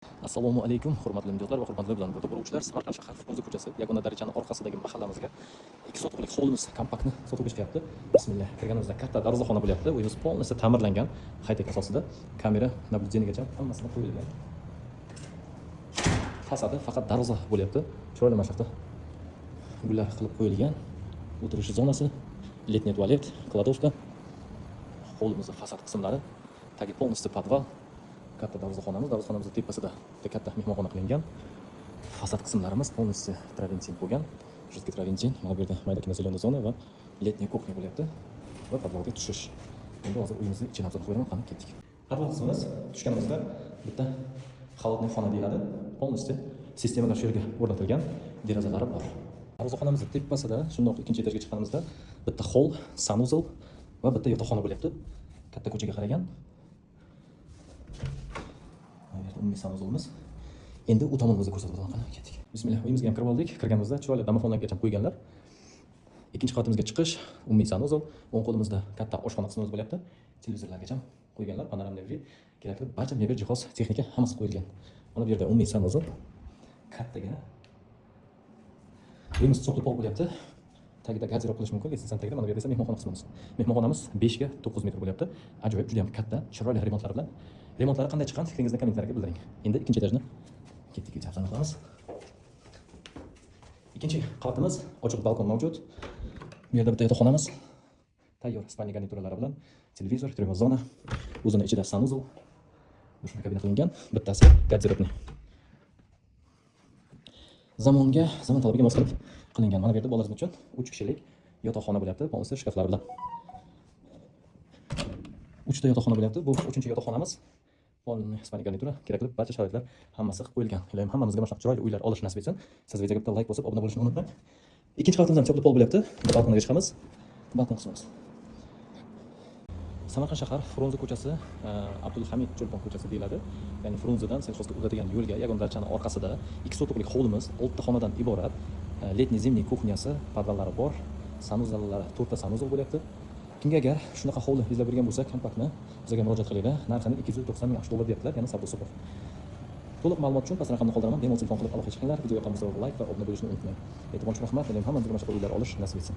Assalomu alaykum, hurmatli mijozlar va hurmatli bilan boruvchilar. Samarqand shahar Frunze ko'chasi, Yagona darajaning orqasidagi mahallamizga 2 sotuvlik hovlimiz kompaktni sotuvga chiqyapti. Bismillah. Kirganimizda katta darvozaxona bo'lyapti. Uyimiz полностью ta'mirlangan, high-tech asosida. Kamera, nablijdenigacha hammasini qo'yilgan. Fasadi faqat darvoza bo'lyapti. Chiroyli mashaqda gullar qilib qo'yilgan. O'tirish zonasi, letniy tualet, kladovka. Hovlimizning fasad qismlari, tagi полностью podval. Katta darvozaxonamiz tepasida katta mehmonxona qilingan. Fasad qismlarimiz полностью traventin bo'lgan. Jiddiy traventin, mana bu yerda mayda kinosalon zona va letniy kuxnya bo'lyapti. Va podvalga tushish. Endi hozir uyimizning ichini obzor qilib qani ketdik. Podval qismimiz tushganimizda bitta холодный xona deyiladi. Полностью sistemalar shu yerga o'rnatilgan, derazalari bor. Darvozaxonamiz tepasida shundoq ikkinchi etajga chiqqanimizda bitta hol, sanuzel va bitta yotoqxona bo'lyapti. Katta ko'chaga qaragan. Umumiy sanuzulimiz. Endi u tomonimizga ko'rsatib o'taman. Ketdik. Bismillah, uyimizga ham kirib oldik. Kirganimizda chiroyli domofonlargacha qo'yganlar. Ikkinchi qavatimizga chiqish, umumiy sanuzul. O'ng qo'limizda katta oshxona qismimiz bo'lyapti. Televizorlargacha qo'yganlar, panoramli uy, kerakli barcha mebel, jihoz, texnika hammasi qo'yilgan. Mana bu yerda umumiy sanuzul. Kattagina. Uyimiz cho'qli pol bo'lyapti. Tagida garderob qilish mumkin. Lekin tagida mana bu yerda esa mehmonxona qismimiz. Mehmonxonamiz 5 ga 9 metr bo'lyapti. Ajoyib, juda ham katta, chiroyli remontlar bilan. Remontlari qanday chiqqan fikringizni kommentariyga bildiring. Endi ikkinchi etajni ketdik, chapdan qilamiz. Ikkinchi qavatimiz ochiq balkon mavjud. Bu yerda bitta yotoqxonamiz. Tayyor spalniy garnituralari bilan televizor, tremozona, o'zini ichida sanuzul, dushman kabineti qilingan, bittasi garderobni. Zamon talabiga mos qilib qilingan. Mana bu yerda bolalar uchun 3 kishilik yotoqxona bo'lyapti, polisi shkaflar bilan. 3 ta yotoqxona bo'lyapti. Bu 3-chi yotoqxonamiz. Polni spalniy garnitura, kerakli barcha sharoitlar hammasi qilib qo'yilgan. Ilohim hammamizga mana chiroyli uylar olish nasib etsin. Siz videoga bitta like bosib, obuna bo'lishni unutmang. Ikkinchi qavatimiz ham cho'qli pol bo'lyapti. Balkonga chiqamiz. Balkon qismimiz. Samarqand shahar Frunze ko'chasi, Abdulhamid Cho'lpon ko'chasi deyiladi. Ya'ni Frunzedan Selsxozga uzatadigan yo'lga, Yagona darajaning orqasida 2 sotuvlik hovlimiz, 6 ta xonadan iborat. Letniy zimniy kuxnyasi, podvallari bor. Sanuzallari 4 ta sanuzul bo'lyapti. Kimga agar shunaqa hovli izlab bergan bo'lsa, kompaktni bizga murojaat qilinglar. Narxini 290 ming $8 deyaptilar, ya'ni savdosi bor. To'liq ma'lumot uchun past raqamni qoldiraman. Bemalol telefon qilib aloqa chiqinglar. Videoga yoqqan bo'lsa like va obuna bo'lishni unutmang. E'tiborchi rahmat. Hammamizga mana shu uylar olish nasib etsin.